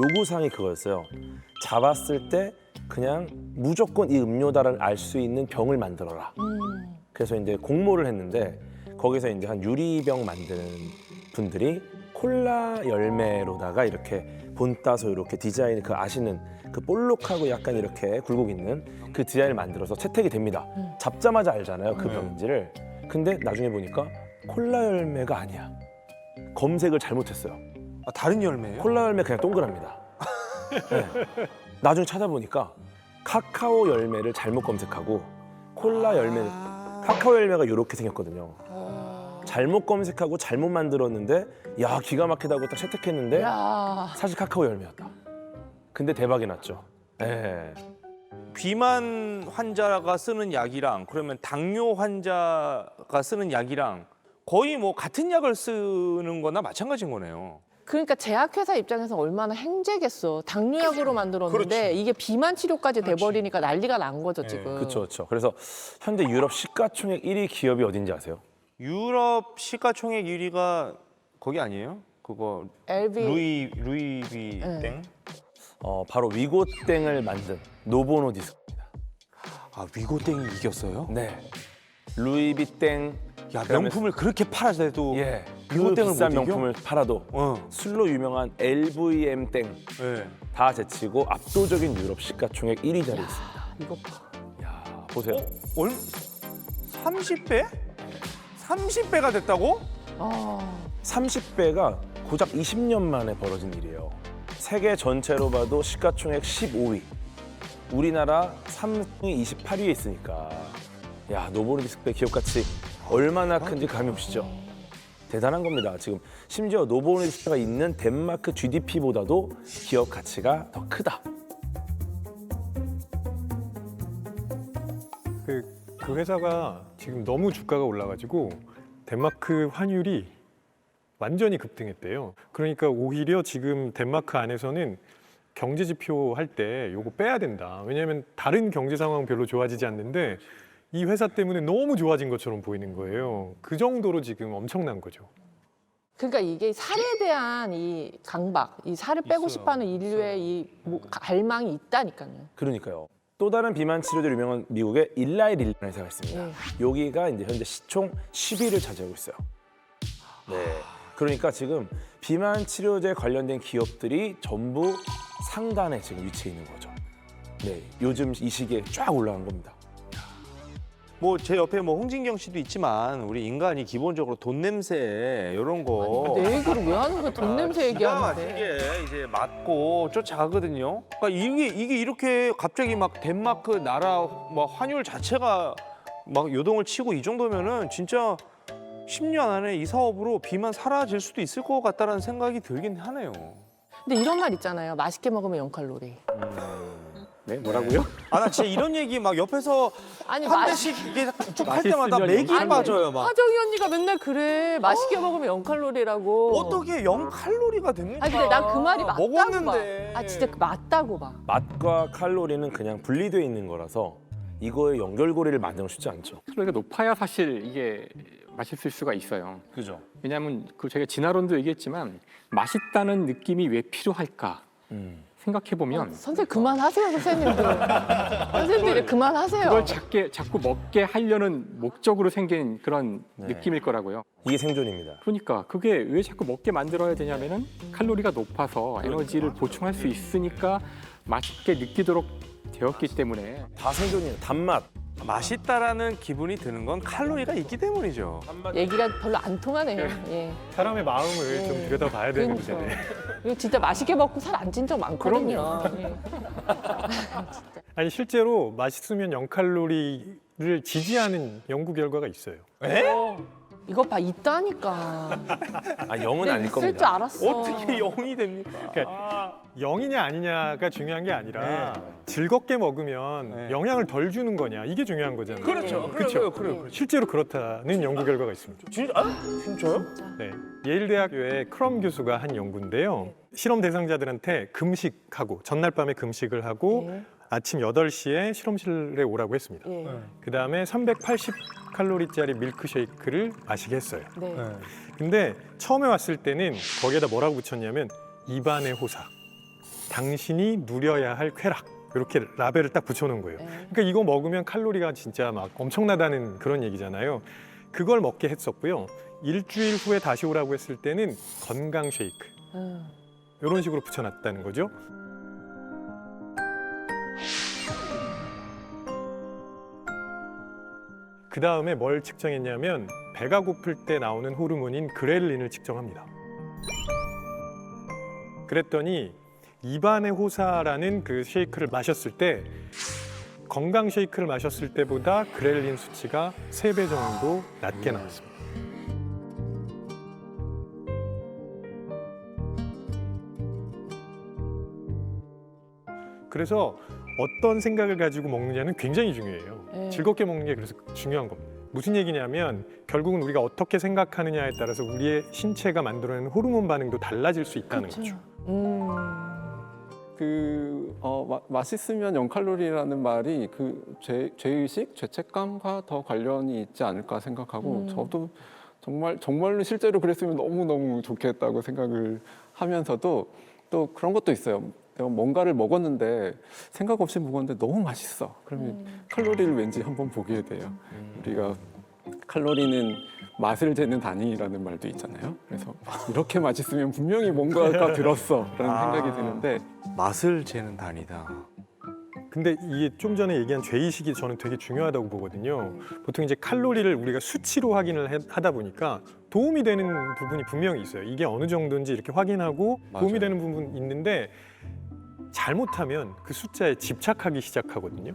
요구사항이 그거였어요. 잡았을 때 그냥 무조건 이 음료다를 알 수 있는 병을 만들어라. 그래서 이제 공모를 했는데 거기서 이제 한 유리병 만드는 분들이 콜라 열매로다가 이렇게 본 따서 이렇게 디자인 그 아시는 그 볼록하고 약간 이렇게 굴곡 있는 그 디자인을 만들어서 채택이 됩니다. 잡자마자 알잖아요, 그 병인지를. 근데 나중에 보니까 콜라 열매가 아니야. 검색을 잘못했어요. 아, 다른 열매예요? 콜라 열매 그냥 동그랍니다. 네. 나중에 찾아보니까 카카오 열매를 잘못 검색하고 콜라 열매, 카카오 열매가 이렇게 생겼거든요. 잘못 검색하고 잘못 만들었는데 야 기가 막히다고 딱 채택했는데 야. 사실 카카오 열매였다. 근데 대박이 났죠. 네. 비만 환자가 쓰는 약이랑 그러면 당뇨 환자가 쓰는 약이랑 거의 뭐 같은 약을 쓰는 거나 마찬가지인 거네요. 그러니까 제약회사 입장에서 얼마나 행제겠어. 당뇨약으로 만들었는데 그렇지. 이게 비만 치료까지 돼버리니까 난리가 난 거죠, 지금. 그렇죠, 그렇죠. 그래서 현재 유럽 시가총액 1위 기업이 어딘지 아세요? 유럽 시가총액 1위가 거기 아니에요? 그거 LV. 루이비 땡? 바로 위고땡을 만든 노보노디스크입니다. 아 위고땡이 이겼어요? 네. 루이비땡. 야 그다음에 명품을 그렇게 팔아서도 예. 그 위고땡을 비싼 못 이겨? 명품을 팔아도 술로 유명한 LVM땡 네. 다 제치고 압도적인 유럽 시가총액 1위 자리에 있습니다. 이거 봐. 야, 보세요. 얼 30배? 30배가 됐다고? 30배가 고작 20년 만에 벌어진 일이에요. 세계 전체로 봐도 시가총액 15위. 우리나라 삼성이 28위에 있으니까. 야, 노보노디스크의 기업 가치 얼마나 큰지 감이 오시죠? 대단한 겁니다. 지금 심지어 노보노디스크가 있는 덴마크 GDP보다도 기업 가치가 더 크다. 그 회사가 지금 너무 주가가 올라가지고 덴마크 환율이 완전히 급등했대요. 그러니까 오히려 지금 덴마크 안에서는 경제 지표 할 때 요거 빼야 된다. 왜냐하면 다른 경제 상황 별로 좋아지지 않는데 이 회사 때문에 너무 좋아진 것처럼 보이는 거예요. 그 정도로 지금 엄청난 거죠. 그러니까 이게 살에 대한 이 강박, 이 살을 빼고 있어요. 싶어하는 인류의 이 갈망이 있다니까요. 그러니까요. 또 다른 비만 치료제로 유명한 미국의 일라이 릴라는 회사가 있습니다. 예. 여기가 이제 현재 시총 10위를 차지하고 있어요. 네. 그러니까 지금 비만 치료제 관련된 기업들이 전부 상단에 지금 위치해 있는 거죠. 네. 요즘 이 시기에 쫙 올라간 겁니다. 뭐 제 옆에 뭐 홍진경 씨도 있지만 우리 인간이 기본적으로 돈 냄새 이런 거 내 얘기를 왜 하는 거야? 돈 냄새 기가 얘기하는데. 막히게 이제 맞고 쫓아가거든요. 그러니까 이게 이렇게 갑자기 막 덴마크 나라 막 환율 자체가 막 요동을 치고 이 정도면은 진짜 10년 안에 이 사업으로 비만 사라질 수도 있을 것 같다라는 생각이 들긴 하네요. 근데 이런 말 있잖아요. 맛있게 먹으면 0칼로리. 네, 뭐라고요? 아 나 진짜 이런 얘기 막 옆에서 아니, 한 대씩 이게 쭉 할 때마다 맛있으면 맥이 아니, 빠져요 막. 화정이 언니가 맨날 그래. 맛있게 먹으면 0칼로리라고. 어떻게 0칼로리가 됩니까? 아니 근데 난 그 말이 맞다고 먹었는데. 봐. 아 진짜 맞다고 봐. 맛과 칼로리는 그냥 분리되어 있는 거라서 이거의 연결고리를 만드는 건 쉽지 않죠. 칼로리가 높아야 사실 이게 맛있을 수가 있어요. 그죠? 왜냐하면 그 저희가 지난번도 얘기했지만 맛있다는 느낌이 왜 필요할까 생각해 보면 선생님 그만하세요 선생님들. 선생님들이 그만하세요. 그걸 자꾸 먹게 하려는 목적으로 생긴 그런 네. 느낌일 거라고요. 이게 생존입니다. 그러니까 그게 왜 자꾸 먹게 만들어야 되냐면은 칼로리가 높아서 에너지를 보충할 수 있으니까 맛있게 느끼도록 되었기 때문에 다 생존이에요. 단맛. 맛있다라는 기분이 드는 건 칼로리가 있기 때문이죠. 얘기가 별로 안 통하네요. 예. 사람의 마음을 좀 들여다봐야 되는 그러니까. 문제네. 이거 진짜 맛있게 먹고 살 안 찐 적 많거든요. 예. 아니 실제로 맛있으면 0칼로리를 지지하는 연구 결과가 있어요. 이거 봐 있다니까. 아, 0은 내가 아닐 있을 줄 겁니다. 알았어. 어떻게 0이 됩니까? 그러니까 0이냐 아니냐가 중요한 게 아니라 네. 즐겁게 먹으면 네. 영향을 덜 주는 거냐 이게 중요한 거잖아요. 그렇죠. 그렇죠. 그래요. 실제로 그렇다는 연구 결과가 있습니다. 진짜요? 네, 예일대학교의 크럼 교수가 한 연구인데요. 실험 대상자들한테 금식하고 전날 밤에 금식을 하고 네. 아침 8시에 실험실에 오라고 했습니다. 예. 그다음에 380칼로리짜리 밀크쉐이크를 마시게 했어요. 네. 근데 처음에 왔을 때는 거기에다 뭐라고 붙였냐면 입안의 호사. 당신이 누려야 할 쾌락. 이렇게 라벨을 딱 붙여놓은 거예요. 그러니까 이거 먹으면 칼로리가 진짜 막 엄청나다는 그런 얘기잖아요. 그걸 먹게 했었고요. 일주일 후에 다시 오라고 했을 때는 건강 쉐이크. 이런 식으로 붙여놨다는 거죠. 그 다음에 뭘 측정했냐면 배가 고플 때 나오는 호르몬인 그렐린을 측정합니다. 그랬더니 입안의 호사라는 그 쉐이크를 마셨을 때 건강 쉐이크를 마셨을 때보다 그렐린 수치가 3배 정도 낮게 나왔습니다. 그래서 어떤 생각을 가지고 먹느냐는 굉장히 중요해요. 네. 즐겁게 먹는 게 그래서 중요한 겁니다. 무슨 얘기냐면 결국은 우리가 어떻게 생각하느냐에 따라서 우리의 신체가 만들어내는 호르몬 반응도 달라질 수 있다는 거죠. 맛있으면 0칼로리라는 말이 그 죄의식, 죄책감과 더 관련이 있지 않을까 생각하고 저도 정말로 실제로 그랬으면 너무너무 좋겠다고 생각을 하면서도 또 그런 것도 있어요. 내가 뭔가를 먹었는데 생각 없이 먹었는데 너무 맛있어. 그러면 칼로리를 왠지 한번 보게 돼요. 우리가 칼로리는 맛을 재는 단위라는 말도 있잖아요. 그래서 이렇게 맛있으면 분명히 뭔가가 들었어라는 생각이 드는데 맛을 재는 단위다. 근데 이게 좀 전에 얘기한 죄의식이 저는 되게 중요하다고 보거든요. 보통 이제 칼로리를 우리가 수치로 확인을 하다 보니까 도움이 되는 부분이 분명히 있어요. 이게 어느 정도인지 이렇게 확인하고 도움이 되는 부분이 있는데 잘못하면 그 숫자에 집착하기 시작하거든요.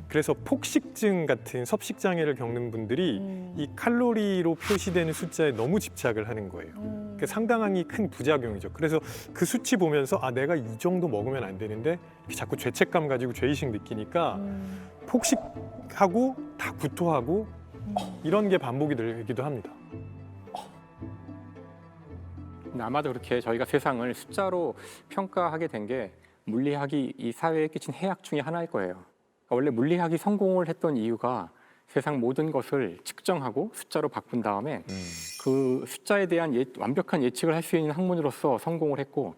그래서 폭식증 같은 섭식 장애를 겪는 분들이 이 칼로리로 표시되는 숫자에 너무 집착을 하는 거예요. 그게 상당히 큰 부작용이죠. 그래서 그 수치 보면서 아 내가 이 정도 먹으면 안 되는데 이렇게 자꾸 죄책감 가지고 죄의식 느끼니까 폭식하고 다 구토하고 이런 게 반복이 되기도 합니다. 아마도 그렇게 저희가 세상을 숫자로 평가하게 된 게 물리학이 이 사회에 끼친 해악 중에 하나일 거예요. 그러니까 원래 물리학이 성공을 했던 이유가 세상 모든 것을 측정하고 숫자로 바꾼 다음에 그 숫자에 대한 완벽한 예측을 할 수 있는 학문으로서 성공을 했고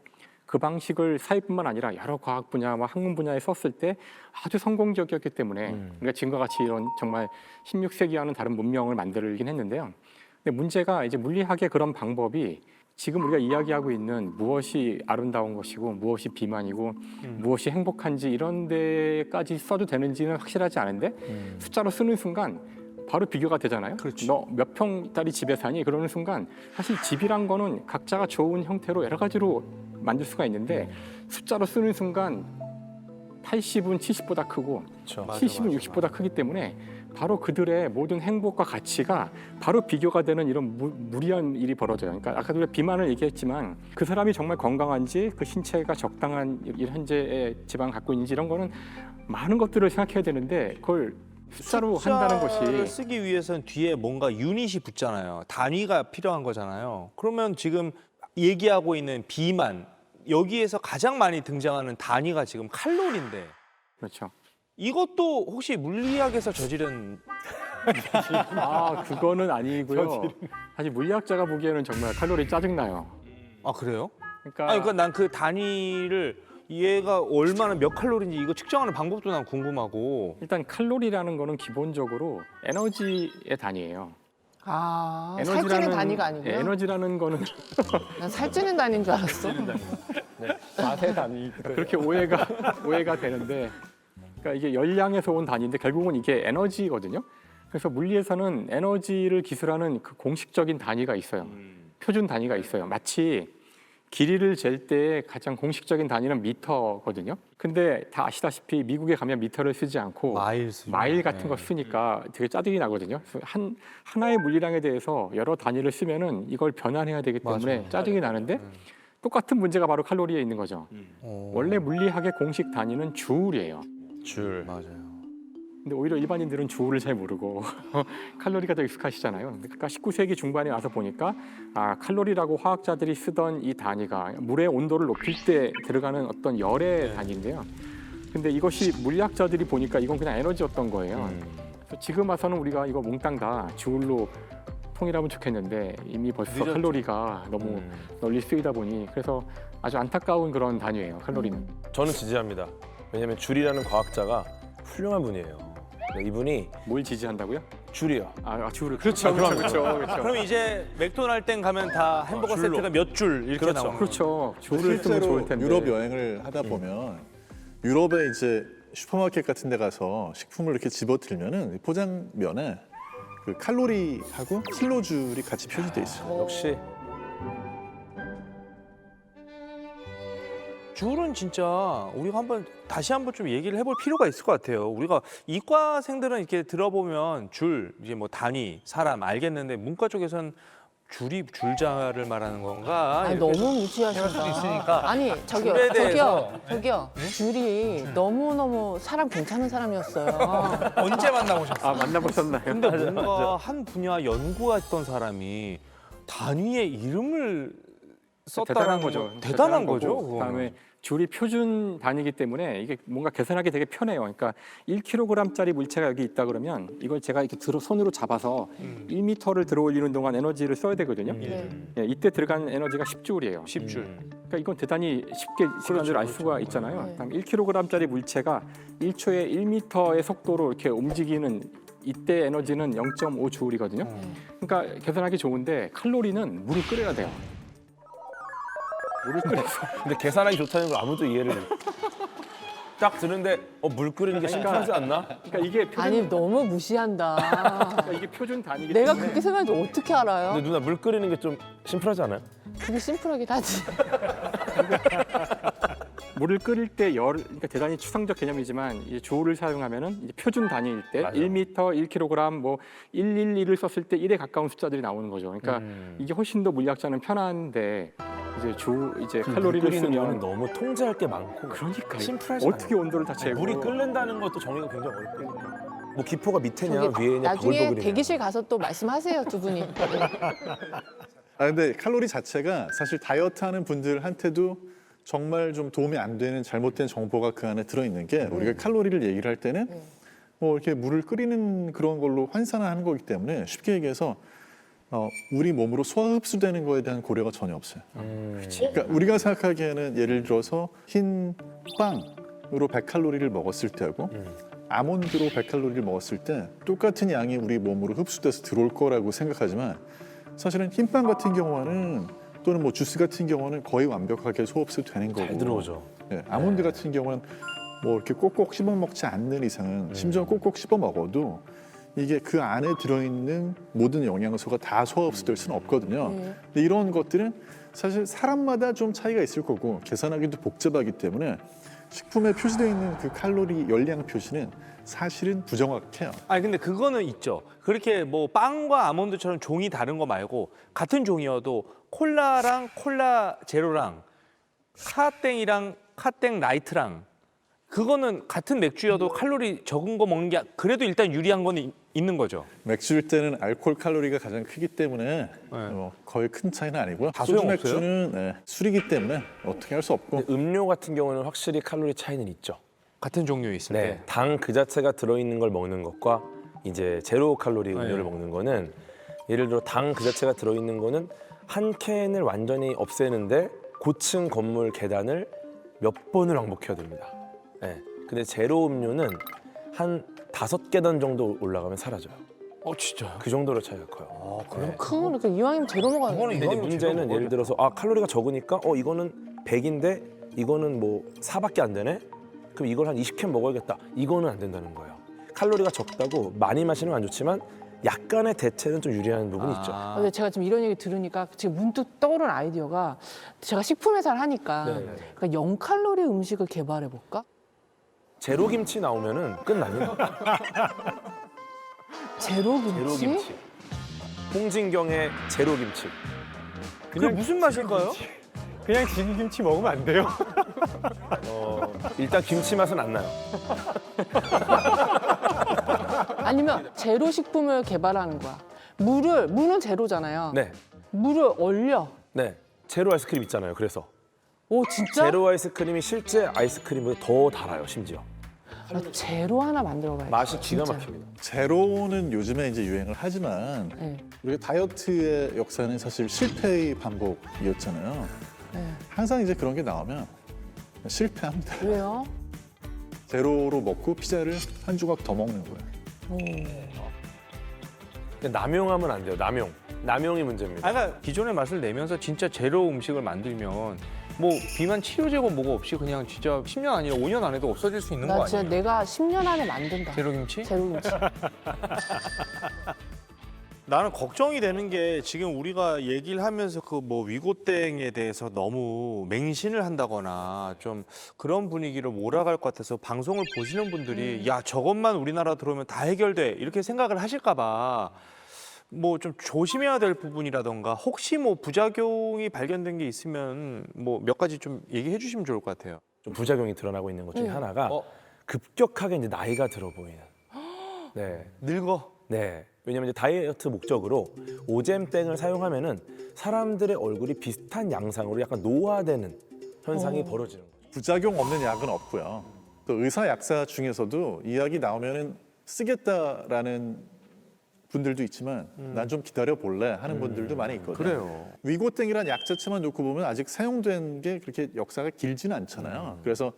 그 방식을 사회뿐만 아니라 여러 과학 분야와 학문 분야에 썼을 때 아주 성공적이었기 때문에 우리가 지금과 같이 이런 정말 16세기와는 다른 문명을 만들긴 했는데요. 근데 문제가 이제 물리학의 그런 방법이 지금 우리가 이야기하고 있는 무엇이 아름다운 것이고 무엇이 비만이고 무엇이 행복한지 이런 데까지 써도 되는지는 확실하지 않은데 숫자로 쓰는 순간 바로 비교가 되잖아요. 너 몇 평짜리 집에 사니? 그러는 순간 사실 집이란 거는 각자가 좋은 형태로 여러 가지로 만들 수가 있는데 숫자로 쓰는 순간 80은 70보다 크고 70은 60보다 크기 때문에 바로 그들의 모든 행복과 가치가 바로 비교가 되는 이런 무리한 일이 벌어져요. 그러니까 아까 우리가 비만을 얘기했지만 그 사람이 정말 건강한지 그 신체가 적당한 현재의 지방을 갖고 있는지 이런 거는 많은 것들을 생각해야 되는데 그걸 숫자로 한다는 숫자를 것이 쓰기 위해서는 뒤에 뭔가 유닛이 붙잖아요. 단위가 필요한 거잖아요. 그러면 지금 얘기하고 있는 비만 여기에서 가장 많이 등장하는 단위가 지금 칼로리인데 그렇죠. 이것도 혹시 물리학에서 저지른 아 그거는 아니고요. 사실 물리학자가 보기에는 정말 칼로리 짜증나요. 아 그래요? 그러니까, 아니 그러니까 난 그 단위를 얘가 얼마나 몇 칼로리인지 이거 측정하는 방법도 난 궁금하고. 일단 칼로리라는 거는 기본적으로 에너지의 단위예요. 아, 살찌는 단위가 아니고요. 에너지라는 거는 난 살찌는 단위인 줄 알았어. 맛의 단위. 그렇게 오해가 되는데, 그러니까 이게 열량에서 온 단위인데 결국은 이게 에너지거든요. 그래서 물리에서는 에너지를 기술하는 그 공식적인 단위가 있어요. 표준 단위가 있어요. 마치 길이를 잴 때 가장 공식적인 단위는 미터거든요. 근데 다 아시다시피 미국에 가면 미터를 쓰지 않고 마일 같은 거 쓰니까 되게 짜증이 나거든요. 그래서 하나의 물리량에 대해서 여러 단위를 쓰면은 이걸 변환해야 되기 때문에 짜증이 나는데 똑같은 문제가 바로 칼로리에 있는 거죠. 원래 물리학의 공식 단위는 주울이에요. 줄. 맞아요. 근데 오히려 일반인들은 주울을 잘 모르고 칼로리가 더 익숙하시잖아요. 그러니까 19세기 중반에 와서 보니까 아, 칼로리라고 화학자들이 쓰던 이 단위가 물의 온도를 높일 때 들어가는 어떤 열의 단위인데요. 근데 이것이 물리학자들이 보니까 이건 그냥 에너지였던 거예요. 그래서 지금 와서는 우리가 이거 몽땅 다 주울로 통일하면 좋겠는데 이미 벌써 늦었죠. 칼로리가 너무 널리 쓰이다 보니 그래서 아주 안타까운 그런 단위예요. 칼로리는. 저는 지지합니다. 왜냐하면 줄이라는 과학자가 훌륭한 분이에요. 네, 이분이 뭘 지지한다고요? 줄이요. 줄을 그렇죠. 그렇죠. 그럼 이제 맥도날드 땡 가면 다 햄버거 줄로. 세트가 몇 줄 이렇게 그렇죠. 나오는 그렇죠. 줄을 뜨면 실제로 좋을 텐데. 유럽 여행을 하다 보면 유럽에 이제 슈퍼마켓 같은 데 가서 식품을 이렇게 집어들면은 포장면에 그 칼로리하고 킬로줄이 같이 표시돼 있어요. 역시 줄은 진짜 우리가 다시 한번 좀 얘기를 해볼 필요가 있을 것 같아요. 우리가 이과생들은 이렇게 들어보면 줄, 이제 뭐 단위, 사람 알겠는데 문과 쪽에서는 줄이 줄자를 말하는 건가? 아니, 이렇게 너무 무시하신다. 수도 있으니까. 아니 저기요, 줄에 저기요, 대해서. 저기요. 줄이 너무 사람 괜찮은 사람이었어요. 언제 만나보셨어요? 만나보셨나요? 근데 뭔가 한 분야 연구했던 사람이 단위의 이름을 썼다는 대단한 거죠. 대단한 거죠. 거고, 그거는. 그다음에 줄이 표준 단위이기 때문에 이게 뭔가 계산하기 되게 편해요. 그러니까 1kg짜리 물체가 여기 있다 그러면 이걸 제가 이렇게 손으로 잡아서 1m를 들어올리는 동안 에너지를 써야 되거든요. 네. 예, 이때 들어간 에너지가 10줄이에요. 10줄. 그러니까 이건 대단히 쉽게 시간을 알 수가 있잖아요. 네. 그다음 1kg짜리 물체가 1초에 1m의 속도로 이렇게 움직이는 이때 에너지는 0.5줄이거든요. 그러니까 계산하기 좋은데 칼로리는 물을 끓여야 돼요. 물을 끓여서 근데 계산하기 좋다는 걸 아무도 이해를 딱 드는데 물 끓이는 게 심플하지 않나? 그러니까 이게 표준, 아니 너무 무시한다. 그러니까 이게 표준 단위이기 내가 때문에 그렇게 생각하는지 어떻게 알아요? 근데 누나 물 끓이는 게 좀 심플하지 않아요? 그게 심플하긴 하지. 물을 끓일 때 그러니까 대단히 추상적 개념이지만 이제 조를 사용하면은 이제 표준 단위일 때 맞아. 1m, 1kg, 뭐 111을 썼을 때 1에 가까운 숫자들이 나오는 거죠. 그러니까 이게 훨씬 더 물리학자는 편한데 이제 칼로리를 끓이는 거는 쓰면 너무 통제할 게 많고 그러니까 심플하지 어떻게 않아요. 온도를 다 재고 물이 끓는다는 것도 정의가 굉장히 어렵거든요. 뭐 기포가 밑에냐 저기 위에냐 나중에 버글버글이냐. 대기실 가서 또 말씀하세요 두 분이. 아 근데 칼로리 자체가 사실 다이어트 하는 분들한테도 정말 좀 도움이 안 되는 잘못된 정보가 그 안에 들어있는 게 우리가 칼로리를 얘기를 할 때는 뭐 이렇게 물을 끓이는 그런 걸로 환산을 하는 거기 때문에 쉽게 얘기해서 우리 몸으로 소화 흡수되는 거에 대한 고려가 전혀 없어요. 그러니까 우리가 생각하기에는 예를 들어서 흰 빵으로 100칼로리를 먹었을 때하고 아몬드로 100칼로리를 먹었을 때 똑같은 양이 우리 몸으로 흡수돼서 들어올 거라고 생각하지만 사실은 흰빵 같은 경우는 또는 뭐 주스 같은 경우는 거의 완벽하게 소흡수되는 거고 잘 들어오죠. 예, 아몬드 같은 경우는 뭐 이렇게 꼭꼭 씹어 먹지 않는 이상은 심지어 꼭꼭 씹어 먹어도 이게 그 안에 들어있는 모든 영양소가 다 소화 흡수될 수는 없거든요. 근데 이런 것들은 사실 사람마다 좀 차이가 있을 거고 계산하기도 복잡하기 때문에 식품에 표시되어 있는 그 칼로리 열량 표시는 사실은 부정확해요. 아니 근데 그거는 있죠. 그렇게 뭐 빵과 아몬드처럼 종이 다른 거 말고 같은 종이어도 콜라랑 콜라 제로랑 카땡이랑 카땡 라이트랑 그거는 같은 맥주여도 칼로리 적은 거 먹는 게 그래도 일단 유리한 건 있는 거죠. 맥주일 때는 알코올 칼로리가 가장 크기 때문에 거의 큰 차이는 아니고요. 다 소주 소용없어요? 맥주는 술이기 때문에 어떻게 할 수 없고 근데 음료 같은 경우는 확실히 칼로리 차이는 있죠. 같은 종류에 있을 네, 때. 당 그 자체가 들어있는 걸 먹는 것과 이제 제로 칼로리 음료를 네. 먹는 거는 예를 들어 당 그 자체가 들어있는 거는 한 캔을 완전히 없애는데 고층 건물 계단을 몇 번을 왕복해야 됩니다. 네. 근데 제로 음료는 한 5계단 정도 올라가면 사라져요. 진짜요? 그 정도로 차이가 커요. 네. 그러니까 이왕이면 제로 먹어야 돼. 그거는 근데 이제 문제는 예를 들어서 칼로리가 적으니까 이거는 100인데 이거는 뭐 4밖에 안 되네? 그럼 이걸 한 20캔 먹어야겠다. 이거는 안 된다는 거예요. 칼로리가 적다고 많이 마시는 건 안 좋지만 약간의 대체는 좀 유리한 부분이 있죠. 근데 제가 지금 이런 얘기 들으니까 지금 문득 떠오른 아이디어가 제가 식품 회사를 하니까 네. 그러니까 0칼로리 음식을 개발해 볼까? 제로 김치 나오면은 끝납니다. 제로 제로 김치? 김치. 홍진경의 제로 김치. 그게 무슨 맛일까요? 그냥 지기김치 먹으면 안 돼요. 일단 김치 맛은 안 나요. 아니면 제로 식품을 개발하는 거야. 물은 제로잖아요. 네, 물을 얼려. 네. 제로 아이스크림 있잖아요. 그래서 오 진짜? 제로 아이스크림이 실제 아이스크림보다 더 달아요. 심지어. 나 제로 하나 만들어봐야지. 맛이 기가 진짜. 막힙니다. 제로는 요즘에 이제 유행을 하지만 네. 우리가 다이어트의 역사는 사실 실패의 반복이었잖아요. 네. 항상 이제 그런 게 나오면 실패합니다. 왜요? 제로로 먹고 피자를 한 조각 더 먹는 거예요. 오. 근데 남용하면 안 돼요. 남용이 문제입니다. 아, 그러니까 기존의 맛을 내면서 진짜 제로 음식을 만들면 뭐 비만 치료제고 뭐고 없이 그냥 진짜 10년 아니라 5년 안에도 없어질 수 있는 거 나 아니에요? 진짜 내가 10년 안에 만든다. 제로 김치? 제로 김치. 나는 걱정이 되는 게 지금 우리가 얘기를 하면서 그 뭐 위고땡에 대해서 너무 맹신을 한다거나 좀 그런 분위기로 몰아갈 것 같아서 방송을 보시는 분들이 야 저것만 우리나라 들어오면 다 해결돼 이렇게 생각을 하실까 봐 뭐 좀 조심해야 될 부분이라던가 혹시 뭐 부작용이 발견된 게 있으면 뭐 몇 가지 좀 얘기해 주시면 좋을 것 같아요. 좀 부작용이 드러나고 있는 것 중에 네. 하나가 어? 급격하게 이제 나이가 들어 보이는. 네. 늙어. 네. 왜냐면 이제 다이어트 목적으로 오젬땡을 사용하면은 사람들의 얼굴이 비슷한 양상으로 약간 노화되는 현상이 벌어지는 거죠. 부작용 없는 약은 없고요. 또 의사 약사 중에서도 이 약이 나오면은 쓰겠다라는 분들도 있지만 난 좀 기다려 볼래 하는 분들도 많이 있거든요. 그래요. 위고땡이란 약 자체만 놓고 보면 아직 사용된 게 그렇게 역사가 길지는 않잖아요. 그래서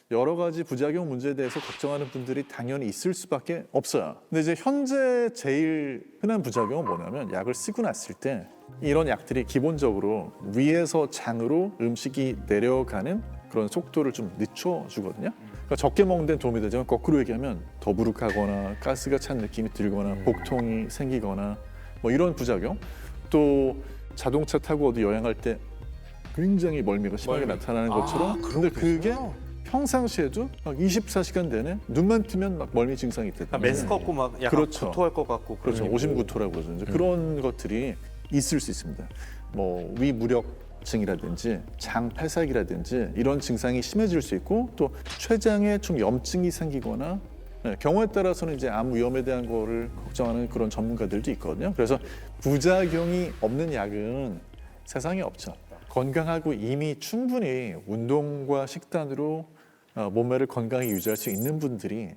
여러 가지 부작용 문제에 대해서 걱정하는 분들이 당연히 있을 수밖에 없어요. 근데 이제 현재 제일 흔한 부작용은 뭐냐면 약을 쓰고 났을 때 이런 약들이 기본적으로 위에서 장으로 음식이 내려가는 그런 속도를 좀 늦춰주거든요. 그러니까 적게 먹는 데는 도움이 되지만 거꾸로 얘기하면 더부룩하거나 가스가 찬 느낌이 들거나 복통이 생기거나 뭐 이런 부작용. 또 자동차 타고 어디 여행할 때 굉장히 멀미가 심하게 나타나는 것처럼 근데 그게 평상시에도 막 24시간 내내 눈만 뜨면 막 멀미 증상이 있대요. 메스 걷고 막 약간 그렇죠. 구토할 것 같고 그렇죠. 그러니까. 오심구토라고 그러죠. 이제 그런 것들이 있을 수 있습니다. 뭐 위무력증이라든지 장 탈삭이라든지 이런 증상이 심해질 수 있고 또 췌장에 좀 염증이 생기거나 네, 경우에 따라서는 이제 암 위험에 대한 거를 걱정하는 그런 전문가들도 있거든요. 그래서 부작용이 없는 약은 세상에 없죠. 건강하고 이미 충분히 운동과 식단으로 몸매를 건강히 유지할 수 있는 분들이